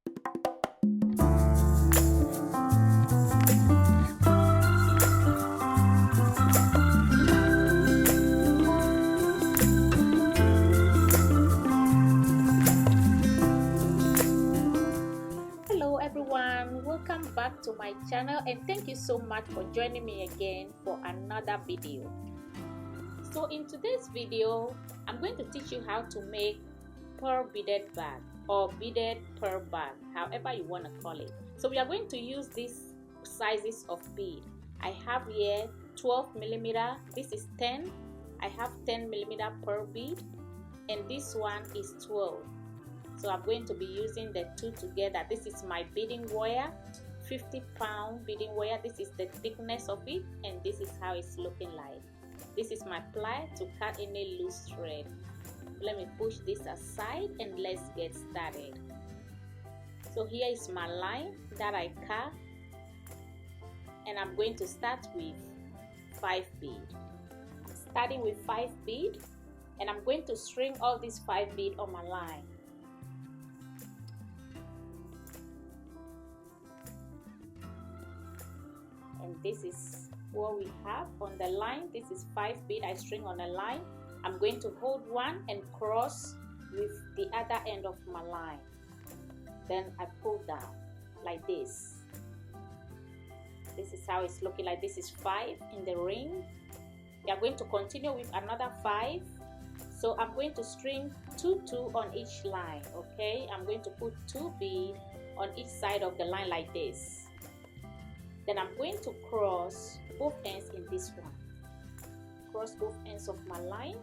Hello everyone, welcome back to my channel and thank you so much for joining me again for another video. So in today's video, I'm going to teach you how to make pearl beaded bag or beaded pearl bag, however you want to call it. So we are going to use these sizes of bead. I have here 12mm, this is 10, I have 10mm pearl bead, and this one is 12. So I'm going to be using the two together. This is my beading wire, 50-pound beading wire. This is the thickness of it, and this is how it's looking like. This is my ply to cut any loose thread. Let me push this aside and let's get started. So here is my line that I cut, and I'm going to start with 5 bead. I'm starting with 5 bead, and I'm going to string all these 5 bead on my line. And this is what we have on the line. This is 5 bead I string on a line. I'm going to hold one and cross with the other end of my line. Then I pull down like this. This is how it's looking like. This is 5 in the ring. We are going to continue with another 5. So I'm going to string 2 on each line. Okay, I'm going to put 2 bead on each side of the line like this. Then I'm going to cross both ends in this one. Cross both ends of my line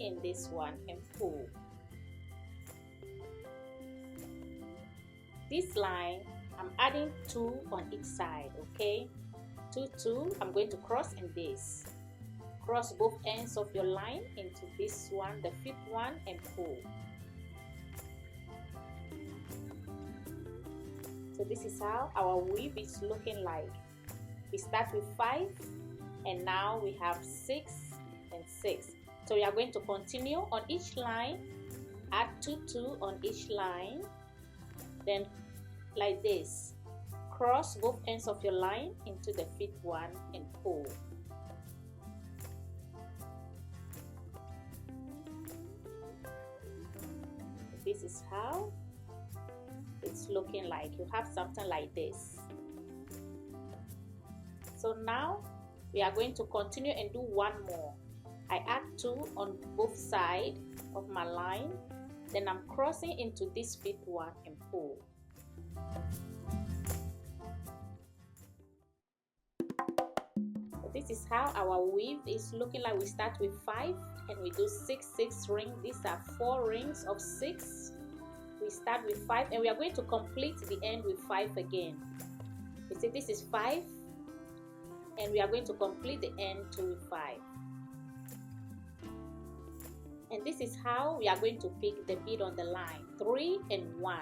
in this one and pull. This line, I'm adding 2 on each side, okay? 2, I'm going to cross in this. Cross both ends of your line into this one, the 5th one, and pull. So this is how our weave is looking like. We start with 5 and now we have 6 and 6. So we are going to continue on each line, add 2 on each line, then like this, cross both ends of your line into the 5th one and pull. This is how it's looking like. You have something like this. So now we are going to continue and do one more. I add 2 on both sides of my line, then I'm crossing into this 5th one and pull. So this is how our weave is looking like. We start with 5 and we do 6 rings. These are 4 rings of 6. We start with 5 and we are going to complete the end with 5 again. You see, this is 5 and we are going to complete the end to 5. And this is how we are going to pick the bead on the line, 3 and 1.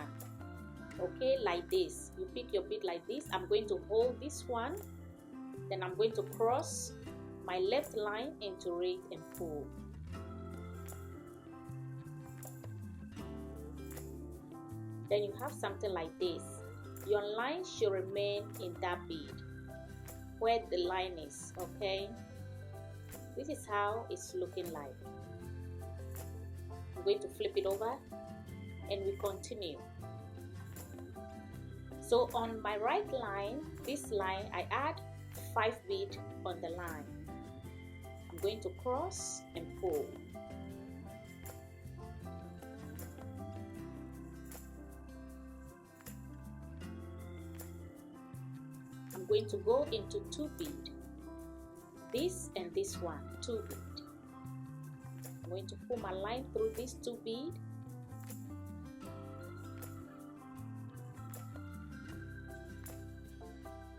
Okay, like this. You pick your bead like this. I'm going to hold this one, then I'm going to cross my left line into it and pull. Then you have something like this. Your line should remain in that bead where the line is, okay? This is how it's looking like. I'm going to flip it over and we continue. So on my right line, this line, I add 5 bead on the line. I'm going to cross and pull. I'm going to go into 2 bead, this and this one, 2 bead. I'm going to pull my line through these 2 bead.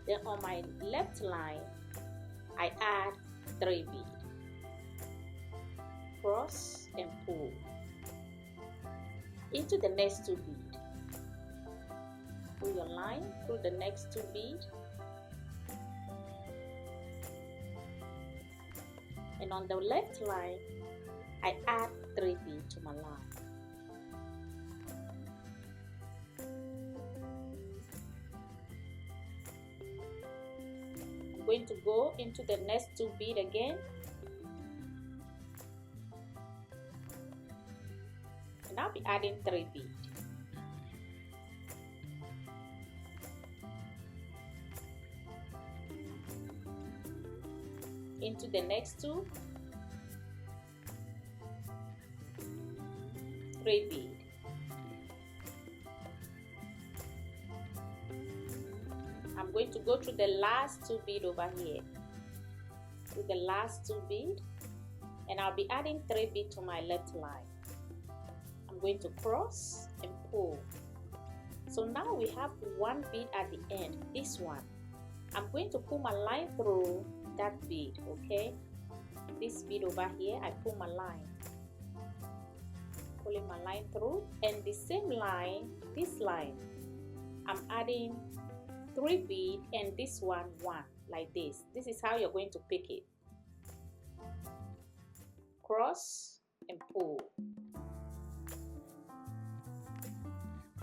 Then on my left line, I add 3 bead, cross and pull into the next 2 bead. Pull your line through the next 2 bead. And on the left line, I add 3 bead to my line. I'm going to go into the next 2 bead again, and I'll be adding 3 bead. Into the next 2, 3 bead. I'm going to go through the last 2 bead over here, with the last 2 bead, and I'll be adding 3 bead to my left line. I'm going to cross and pull. So now we have 1 bead at the end, this one. I'm going to pull my line through that bead, okay? This bead over here, I pull my line, pulling my line through, and the same line, this line, I'm adding 3 bead, and this one, 1, like this. This is how you're going to pick it. Cross and pull,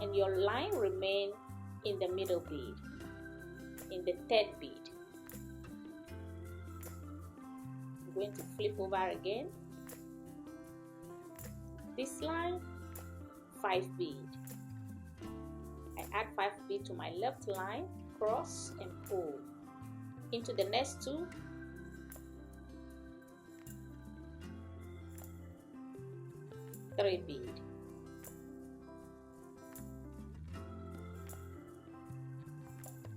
and your line remain in the middle bead, in the 3rd bead. I'm going to flip over again. This line, 5 bead. I add 5 bead to my left line, cross and pull. Into the next 2, 3 bead.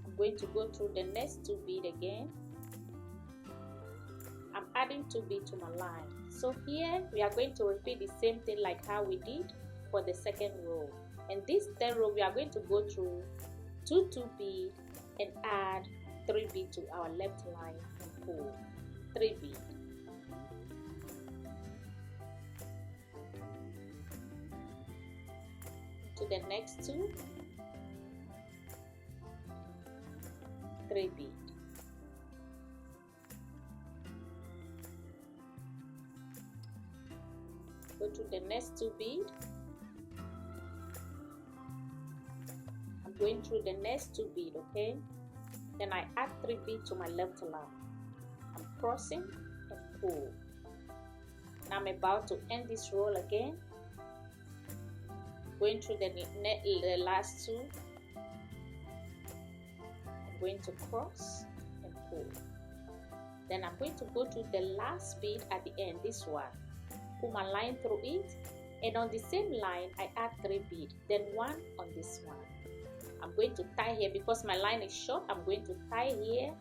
I'm going to go through the next 2 bead again. I'm adding 2 bead to my line. So here we are going to repeat the same thing like how we did for the 2nd row. And this 3rd row we are going to go through 2 bead and add 3 bead to our left line and pull. 3 bead. To the next 2, 3 bead. Go to the next 2 bead. I'm going through the next 2 bead, okay? Then I add 3 bead to my left line. I'm crossing and pull. Now I'm about to end this roll again. Going through the last 2. I'm going to cross and pull. Then I'm going to go to the last bead at the end, this one. Pull my line through it, and on the same line I add 3 bead, then 1 on this one. I'm going to tie here because my line is short. I'm going to tie here,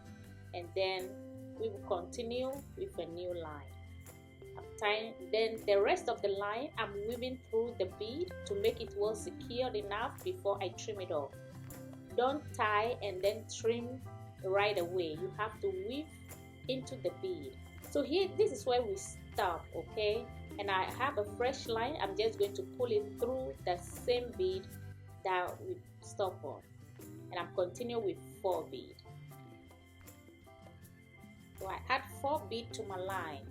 and then we will continue with a new line. I'm tying, then the rest of the line I'm weaving through the bead to make it well secured enough before I trim it off. Don't tie and then trim right away. You have to weave into the bead. So here, this is where we stop, okay? And I have a fresh line. I'm just going to pull it through the same bead that we stop on, and I'm continuing with 4 bead. So I add 4 bead to my line,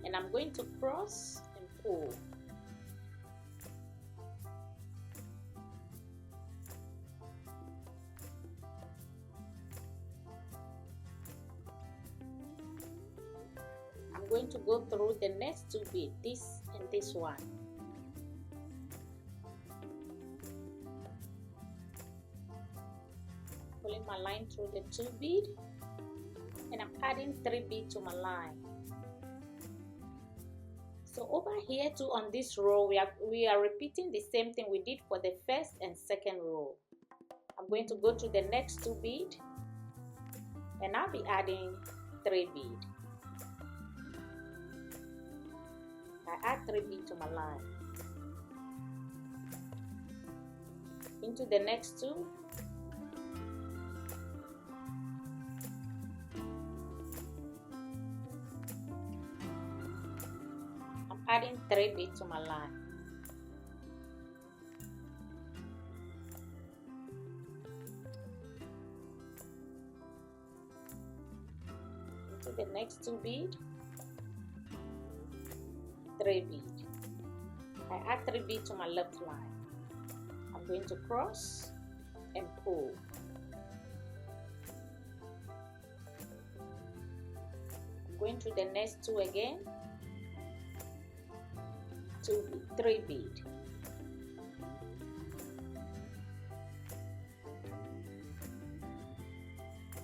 and I'm going to cross and pull. I'm going to go through the next 2 bead, this and this one. Pulling my line through the 2 bead, and I'm adding 3 bead to my line. So over here too, on this row, we are repeating the same thing we did for the 1st and 2nd row. I'm going to go to the next 2 bead, and I'll be adding 3 bead. I add 3 bead to my line. Into the next 2, I'm adding 3 bead to my line. Into the next 2 bead, 3 bead. I add 3 bead to my left line. I'm going to cross and pull. Going to the next 2 again, 3 bead.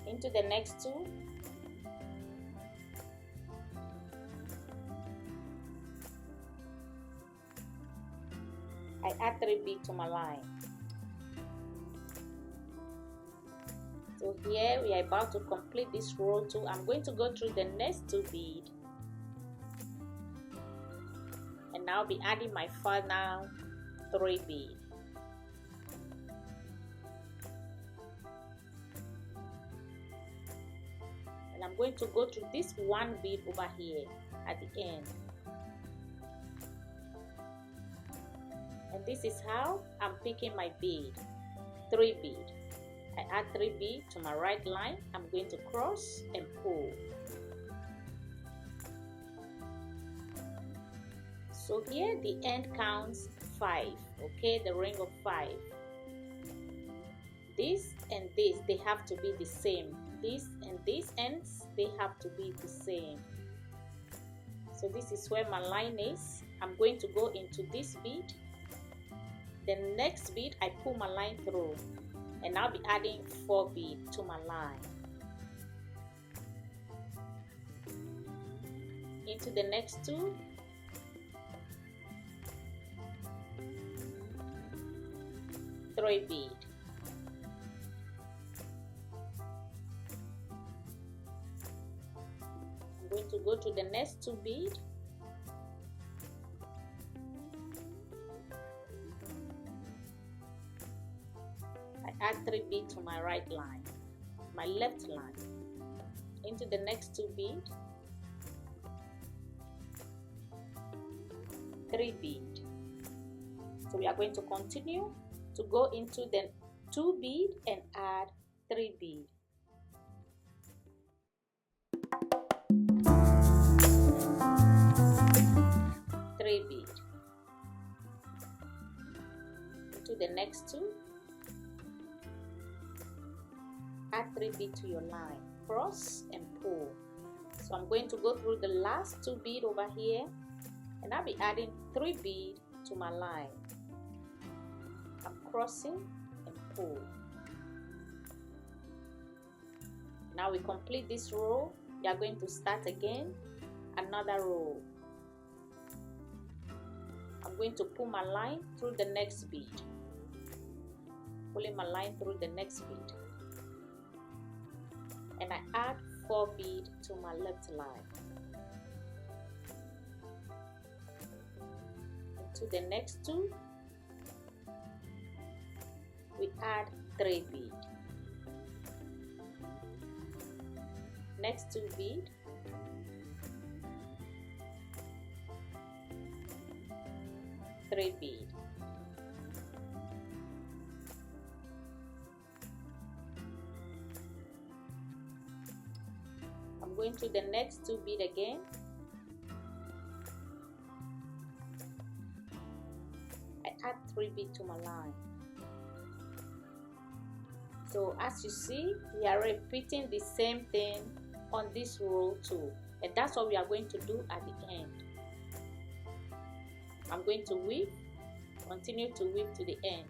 Into the next 2, I add 3 bead to my line. So here we are about to complete this row 2. I'm going to go through the next 2 bead, and I'll be adding my final 3 bead. And I'm going to go through this 1 bead over here at the end. And this is how I'm picking my bead. 3 bead. I add 3 bead to my right line. I'm going to cross and pull. So here the end counts 5, okay, the ring of 5. This and this, they have to be the same. This and these ends, they have to be the same. So this is where my line is. I'm going to go into this bead. The next bead, I pull my line through, and I'll be adding 4 bead to my line. Into the next 2, three bead. I'm going to go to the next 2 bead. Add 3 bead to my right line, my left line. Into the next 2 bead, 3 bead. So we are going to continue to go into the 2 bead and add 3 bead. Bead. Into the next 2, add 3 bead to your line, cross and pull. So I'm going to go through the last 2 bead over here, and I'll be adding 3 bead to my line. I'm crossing and pull. Now we complete this row. We are going to start again another row. I'm going to pull my line through the next bead, pulling my line through the next bead, and I add 4 bead to my left line. Into the next 2, we add 3 bead. Next 2 bead, three bead. I'm going to the next 2 bead again. I add 3 bead to my line. So as you see, we are repeating the same thing on this row too, and that's what we are going to do at the end. I'm going to weave, continue to weave to the end.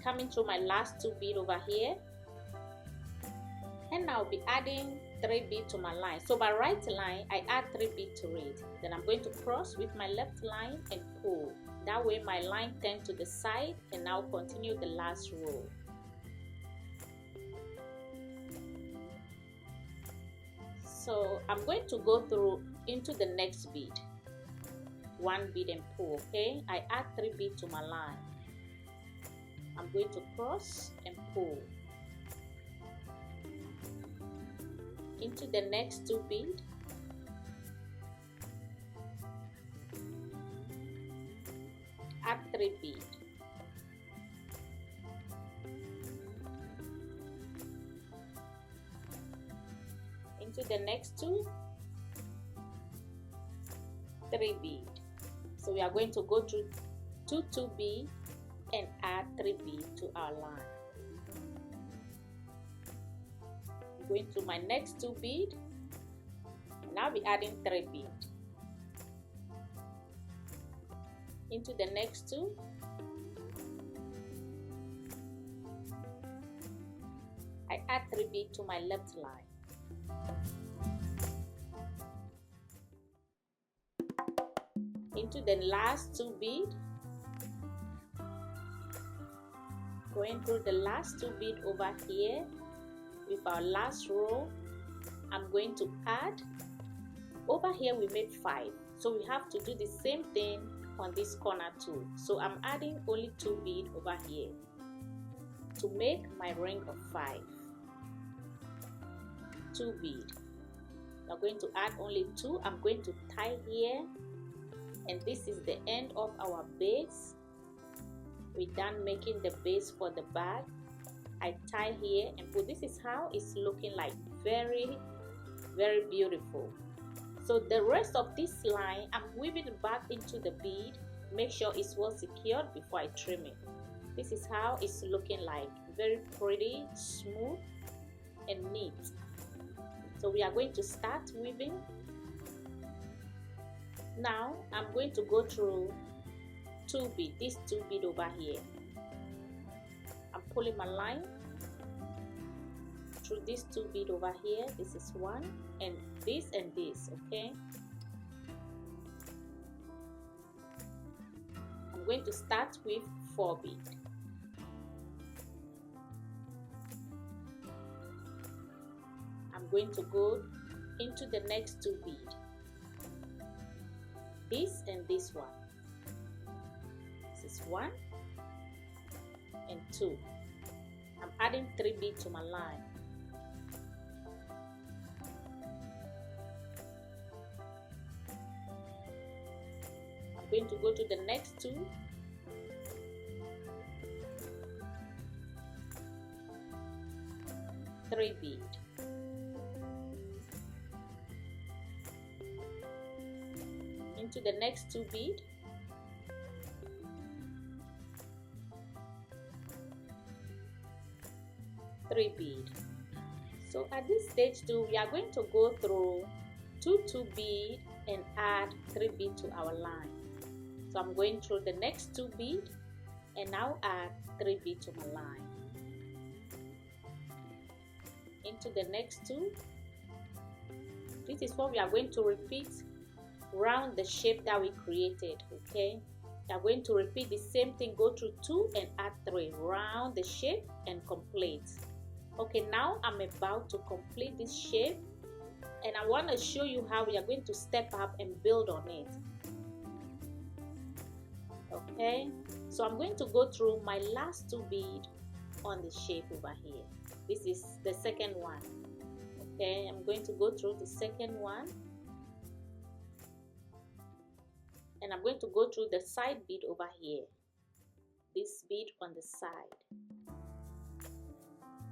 Coming through my last 2 bead over here, and I'll be adding 3 bead to my line. So my right line, I add 3 bead to it. Then I'm going to cross with my left line and pull. That way my line turns to the side, and I'll continue the last row. So I'm going to go through into the next bead, 1 bead and pull. Okay, I add 3 bead to my line. I'm going to cross and pull into the next 2 bead. Add 3 bead. Into the next 2, 3 bead. So we are going to go through 2 bead and add 3 bead to our line. I'm going to my next 2 bead, and I'll be adding 3 bead into the next 2. I add 3 bead to my left line. Into the last 2 bead, going through the last 2 bead over here with our last row. I'm going to add, over here we made 5, so we have to do the same thing on this corner too. So I'm adding only 2 bead over here to make my ring of 5. 2 bead. I'm going to add only 2. I'm going to tie here, and this is the end of our base. We're done making the base for the bag. I tie here and put. This is how it's looking like. Very, very beautiful. So the rest of this line, I'm weaving it back into the bead. Make sure it's well secured before I trim it. This is how it's looking like. Very pretty, smooth, and neat. So we are going to start weaving. Now I'm going to go through 2 bead, this 2 bead over here. I'm pulling my line through this 2 bead over here. This is 1, and this, okay? I'm going to start with 4 bead. I'm going to go into the next 2 bead. This and this one. This is 1 and 2. I'm adding 3 bead to my line. I'm going to go to the next 2. 3 bead. Into the next 2 bead. Bead. So at this stage too, we are going to go through 2 bead and add 3 bead to our line. So I'm going through the next 2 bead and now add 3 bead to my line. Into the next 2. This is what we are going to repeat round the shape that we created, okay? We are going to repeat the same thing, go through 2 and add 3, round the shape and complete. Okay, now I'm about to complete this shape, and I want to show you how we are going to step up and build on it. Okay, so I'm going to go through my last 2 bead on the shape over here. This is the second one. Okay, I'm going to go through the second one, and I'm going to go through the side bead over here. This bead on the side.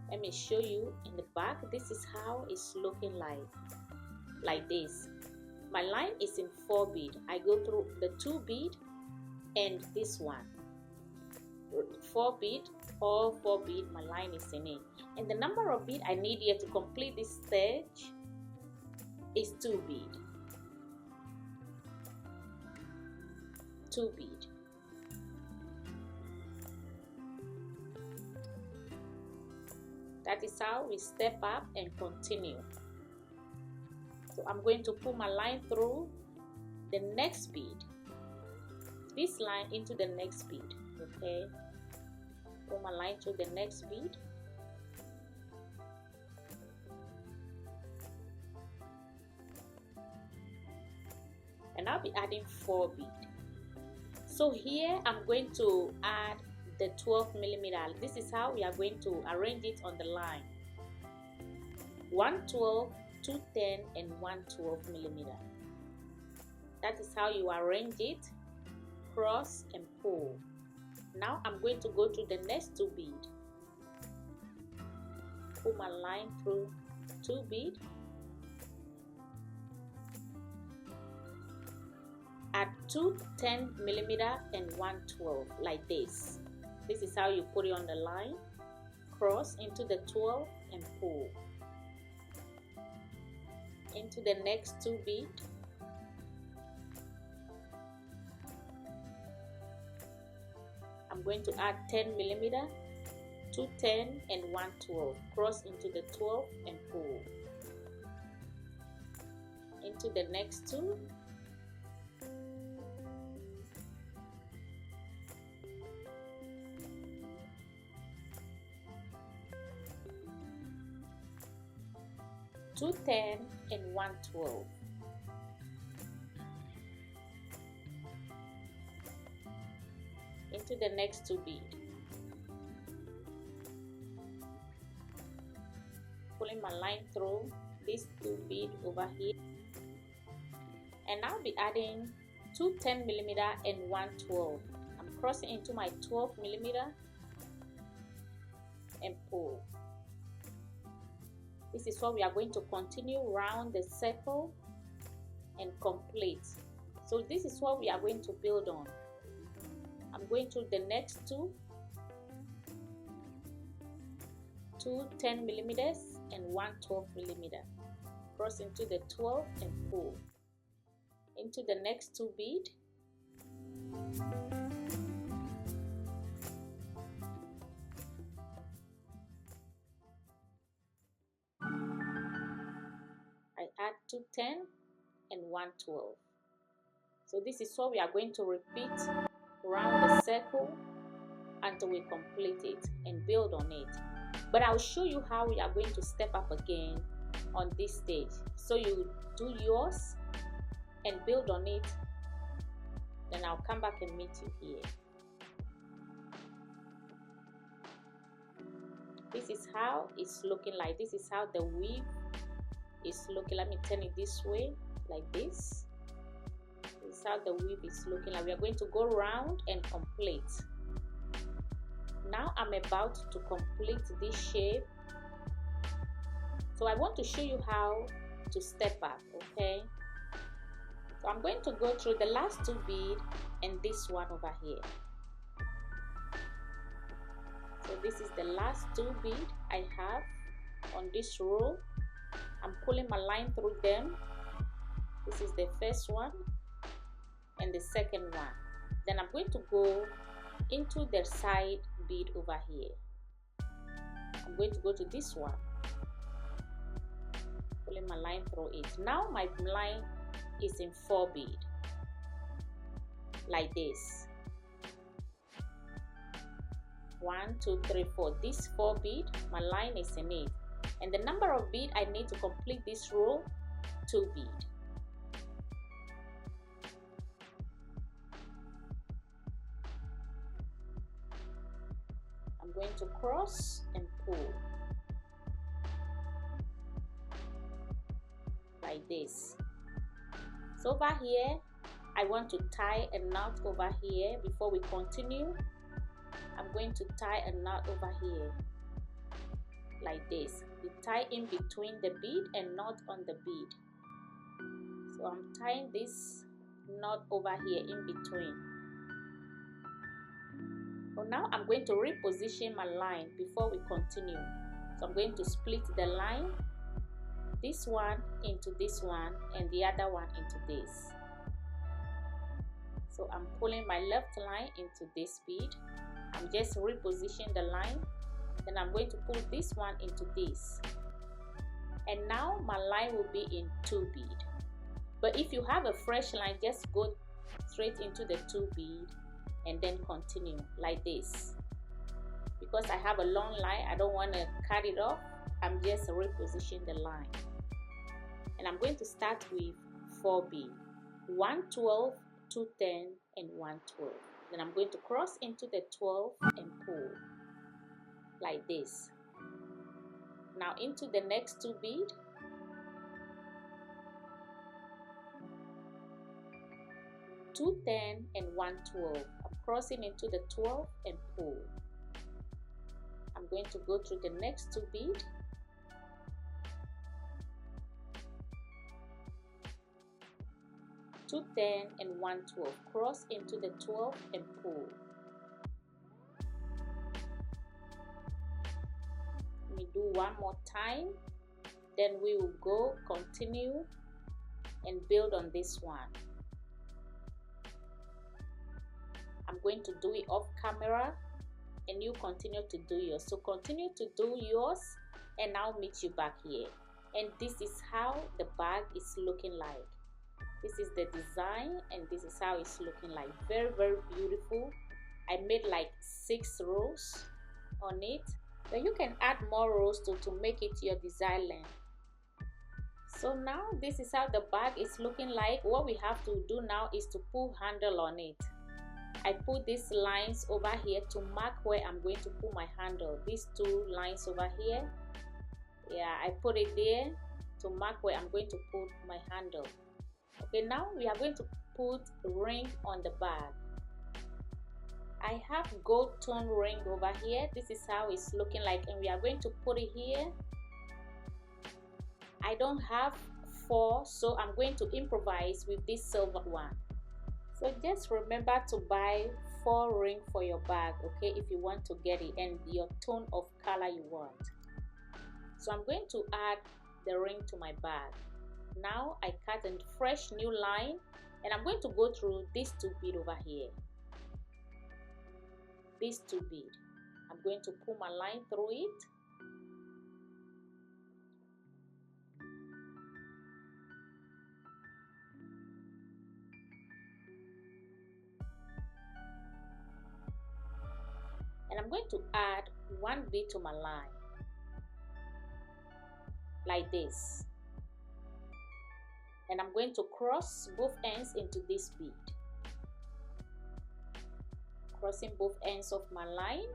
Let me show you in the back. This is how it's looking like this. My line is in 4 bead. I go through the 2 bead and this one. 4 bead, all 4 bead, my line is in it. And the number of bead I need here to complete this stage is 2 bead. 2 bead. That is how we step up and continue. So I'm going to pull my line through the next bead. This line into the next bead. Okay. Pull my line through the next bead. And I'll be adding 4 bead. So here I'm going to add the 12 millimeter. This is how we are going to arrange it on the line. 112, 210, and 112 millimeter. That is how you arrange it. Cross and pull. Now I'm going to go to the next 2 bead. Pull my line through 2 bead. Add 2 10 millimeter and 112 like this. This is how you put it on the line. Cross into the 12 and pull. into the next 2 bead. I'm going to add 10 millimeter, 2 10 and 1 12. Cross into the 12 and pull into the next 2. Two 10 and 1 12. Into the next 2 bead. Pulling my line through this 2 bead over here, and I'll be adding 2 10 millimeter and 1 12. I'm crossing into my 12 millimeter and pull. This is what we are going to continue round the circle and complete. So this is what we are going to build on. I'm going to the next 2 10 millimeters and 1 12 millimeter. Cross into the 12 and pull into the next 2 bead. I add 2 10 and 1 12. So this is what we are going to repeat around the circle until we complete it and build on it. But I'll show you how we are going to step up again on this stage. So you do yours and build on it, then I'll come back and meet you here. This is how it's looking like. This is how the weave is looking. Let me turn it this way, like this. This is how the weave is looking like. We are going to go round and complete. Now I'm about to complete this shape. So I want to show you how to step up, okay? So I'm going to go through the last 2 beads and this one over here. So this is the last 2 beads I have on this row. I'm pulling my line through them. This is the first one and the second one. Then I'm going to go into the side bead over here. I'm going to go to this one, pulling my line through it. Now my line is in 4 bead, like this. 1 2 3 4. This 4 bead, my line is in it, and the number of bead I need to complete this row, 2 bead. I'm going to cross and pull like this. So over here I want to tie a knot over here. Before we continue, I'm going to tie a knot over here like this. You tie in between the bead and knot on the bead. So I'm tying this knot over here in between. So now I'm going to reposition my line before we continue. So I'm going to split the line, this one into this one and the other one into this. So I'm pulling my left line into this bead. I'm just repositioning the line. Then I'm going to pull this one into this. And now my line will be in 2 bead. But if you have a fresh line, just go straight into the 2 bead and then continue like this. Because I have a long line, I don't want to cut it off. I'm just repositioning the line. And I'm going to start with 4 bead. 1 12, 2 10 and 1 12. Then I'm going to cross into the 12 and pull like this. Now into the next 2 bead. Two 10 and 1 12. I'm crossing into the 12 and pull. I'm going to go through the next 2 bead. Two 10 and 1 12. Cross into the 12 and pull. Let me do one more time. Then we will go continue and build on this one. I'm going to do it off camera and you continue to do yours. So continue to do yours and I'll meet you back here. And this is how the bag is looking like. This is the design and this is how it's looking like. Very, very beautiful. I made like 6 rows on it. So you can add more rows to make it your desired length. So now this is how the bag is looking like. What we have to do now is to put handle on it. I put these lines over here to mark where I'm going to put my handle. These 2 lines over here. Yeah, I put it there to mark where I'm going to put my handle. Okay, now we are going to put ring on the bag. I have gold tone ring over here. This is how it's looking like and we are going to put it here. I don't have 4, so I'm going to improvise with this silver one. So just remember to buy 4 rings for your bag, okay, if you want to get it and your tone of color you want. So I'm going to add the ring to my bag. Now I cut a fresh new line and I'm going to go through these 2 beads over here. These 2 beads. I'm going to pull my line through it. And I'm going to add 1 bead to my line. Like this. And I'm going to cross both ends into this bead. Crossing both ends of my line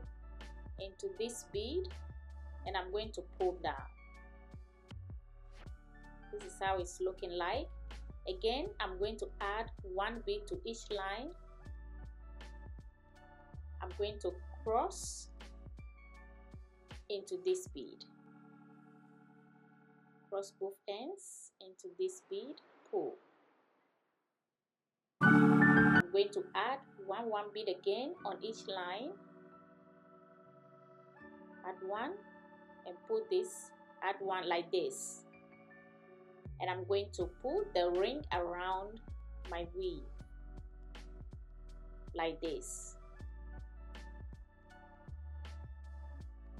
into this bead and I'm going to pull down. This is how it's looking like. Again, I'm going to add 1 bead to each line. I'm going to cross into this bead. Cross both ends into this bead, pull. I'm going to add 1 bead again on each line. Add 1 and put this, add 1 like this. And I'm going to put the ring around my weave like this.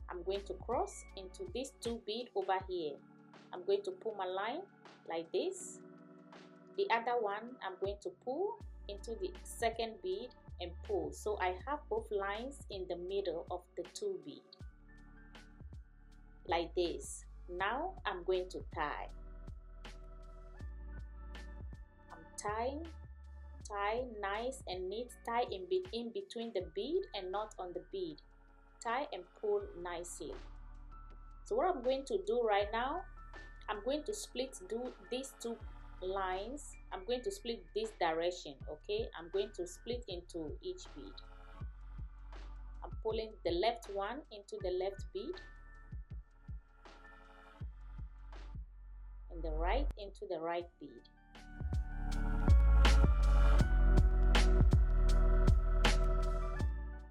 I'm going to cross into these 2 beads over here. I'm going to pull my line like this. The other one I'm going to pull into the second bead and pull. So I have both lines in the middle of the 2 beads like this. Now I'm going to tie. I'm tying, tie nice and neat, tie in between the bead and not on the bead. Tie and pull nicely. So what I'm going to do right now, I'm going to do these 2 lines. I'm going to split this direction, okay? I'm going to split into each bead. I'm pulling the left one into the left bead and the right into the right bead.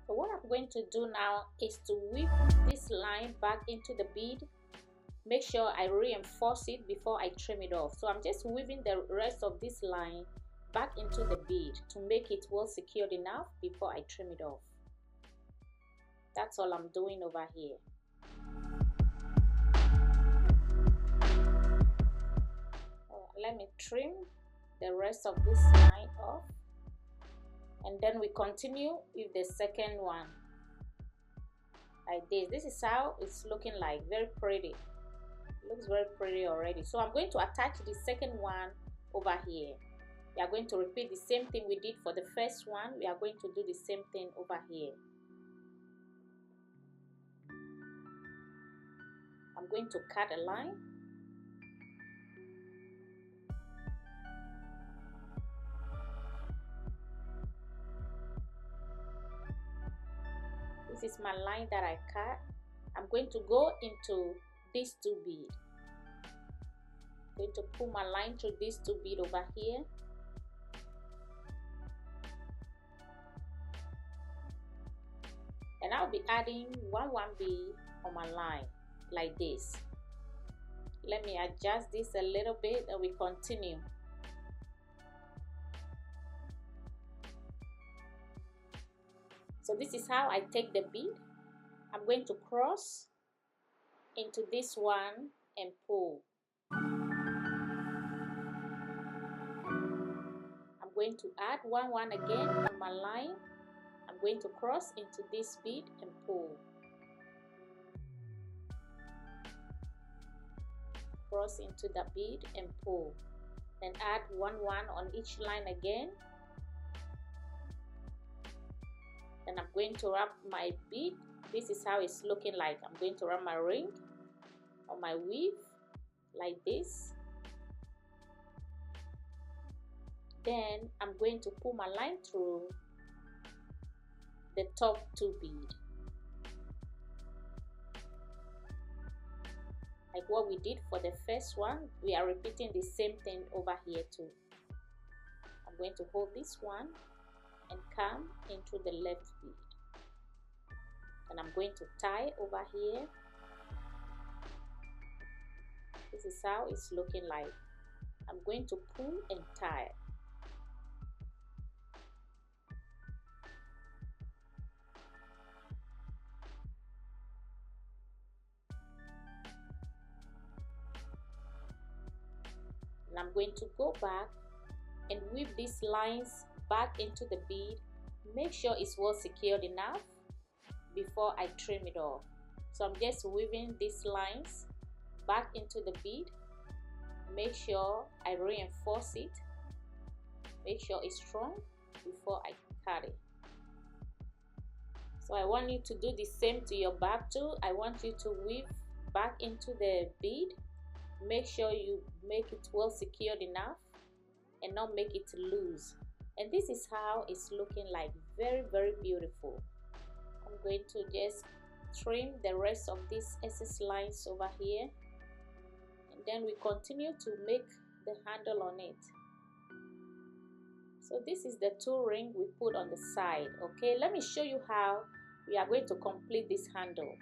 So what I'm going to do now is to weave this line back into the bead. Make sure I reinforce it before I trim it off. So I'm just weaving the rest of this line back into the bead to make it well secured enough before I trim it off. That's all I'm doing over here. Let me trim the rest of this line off. And then we continue with the second one. Like this. This is how it's looking like. Very pretty. Looks very pretty already. So I'm going to attach the second one over here. We are going to repeat the same thing we did for the first one. We are going to do the same thing over here. I'm going to cut a line. This is my line that I cut. I'm going to go into these 2 beads. I'm going to pull my line through these 2 beads over here. And I'll be adding 1 bead on my line like this. Let me adjust this a little bit and we continue. So this is how I take the bead. I'm going to cross into this one and pull. I'm going to add one again on my line. I'm going to cross into this bead and pull. Cross into the bead and pull. Then add one on each line again. Then I'm going to wrap my bead. This is how it's looking like. I'm going to wrap my ring on my weave like this. Then I'm going to pull my line through the top 2 beads. Like what we did for the first one, we are repeating the same thing over here too. I'm going to hold this one and come into the left bead. And I'm going to tie over here. This is how it's looking like. I'm going to pull and tie. And I'm going to go back and weave these lines back into the bead. Make sure it's well secured enough before I trim it off. So I'm just weaving these lines back into the bead. Make sure I reinforce it. Make sure it's strong before I cut it. So I want you to do the same to your back too. I want you to weave back into the bead. Make sure you make it well secured enough and not make it loose. And this is how it's looking like. Very, very beautiful. I'm going to just trim the rest of these excess lines over here, and then we continue to make the handle on it. So this is the 2 rings we put on the side. Okay, let me show you how we are going to complete this handle.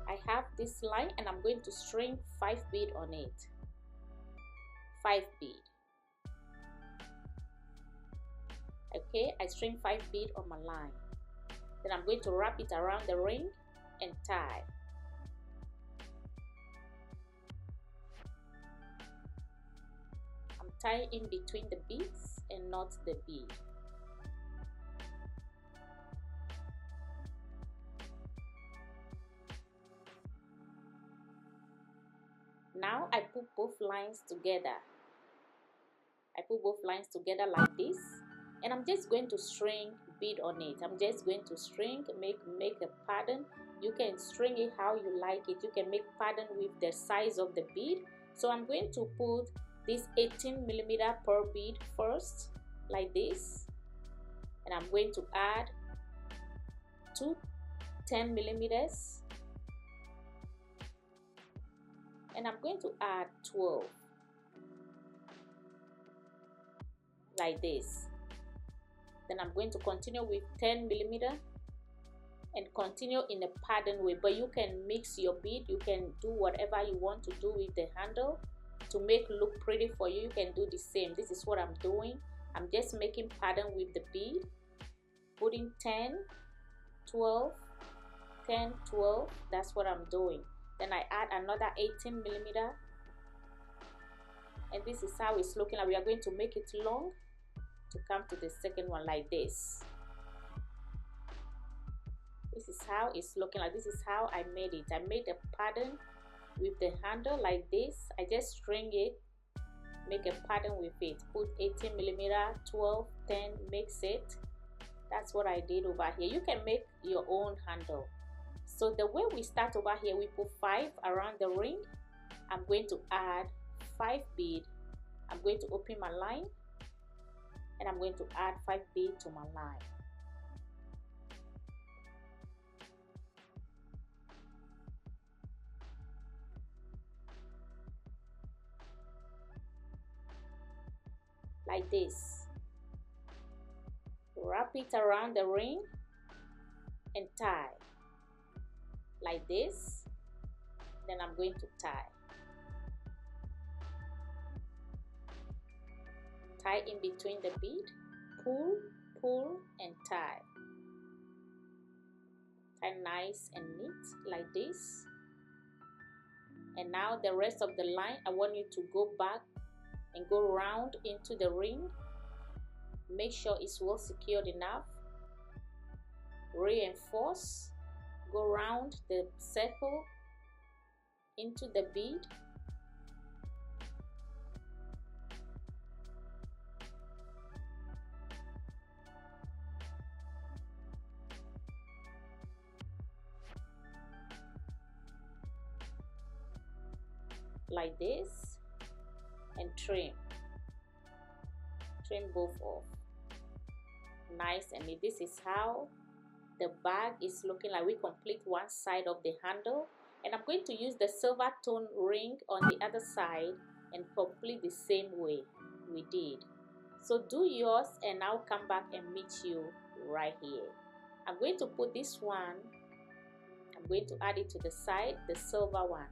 I have this line and I'm going to string 5 beads on it. 5 beads. Okay, I string 5 beads on my line. Then I'm going to wrap it around the ring and tie. I'm tying in between the beads and not the bead. Now I put both lines together. I put both lines together like this, and I'm just going to string bead on it. I'm just going to string, make a pattern. You can string it how you like it. You can make pattern with the size of the bead. So I'm going to put this 18mm per bead first, like this, and I'm going to add 2 10mm, and I'm going to add 12 like this. Then I'm going to continue with 10mm and continue in a pattern way, but you can mix your bead. You can do whatever you want to do with the handle to make look pretty for you. You can do the same. This is what I'm doing. I'm just making pattern with the bead, putting 10, 12, 10, 12. That's what I'm doing. Then I add another 18mm, and this is how it's looking like. We are going to make it long to come to the second one like this. This is how it's looking like. This is how I made it. I made a pattern with the handle like this. I just string it, make a pattern with it, put 18mm, 12, 10, mix it. That's what I did over here. You can make your own handle. So the way we start over here, we put 5 around the ring. I'm going to add 5 beads. I'm going to open my line, and I'm going to add 5 beads to my line. Like this. Wrap it around the ring and tie like this. Then I'm going to tie in between the bead, pull, pull and tie nice and neat like this. And now the rest of the line, I want you to go back and go round into the ring. Make sure it's well secured enough. Reinforce, go round the circle into the bead. Like this, and trim both off nice and neat. This is how the bag is looking like. We complete one side of the handle, and I'm going to use the silver tone ring on the other side and complete the same way we did. So do yours and I'll come back and meet you right here. I'm going to put this one, I'm going to add it to the side, the silver one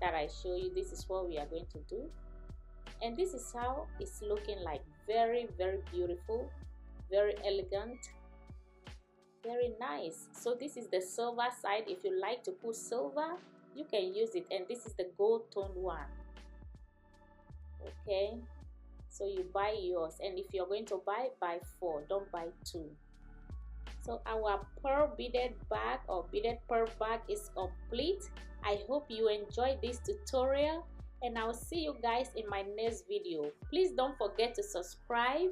that I show you. This is what we are going to do, and this is how it's looking like. Very, very beautiful, very elegant, very nice. So this is the silver side. If you like to put silver, you can use it, and this is the gold tone one. Okay, so you buy yours, and if you're going to buy 4, don't buy 2. So our pearl beaded bag or beaded pearl bag is complete. I hope you enjoyed this tutorial, and I'll see you guys in my next video. Please don't forget to subscribe,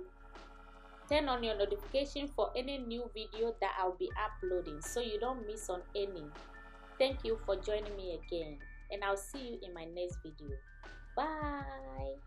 turn on your notification for any new video that I'll be uploading so you don't miss on any. Thank you for joining me again, and I'll see you in my next video. Bye.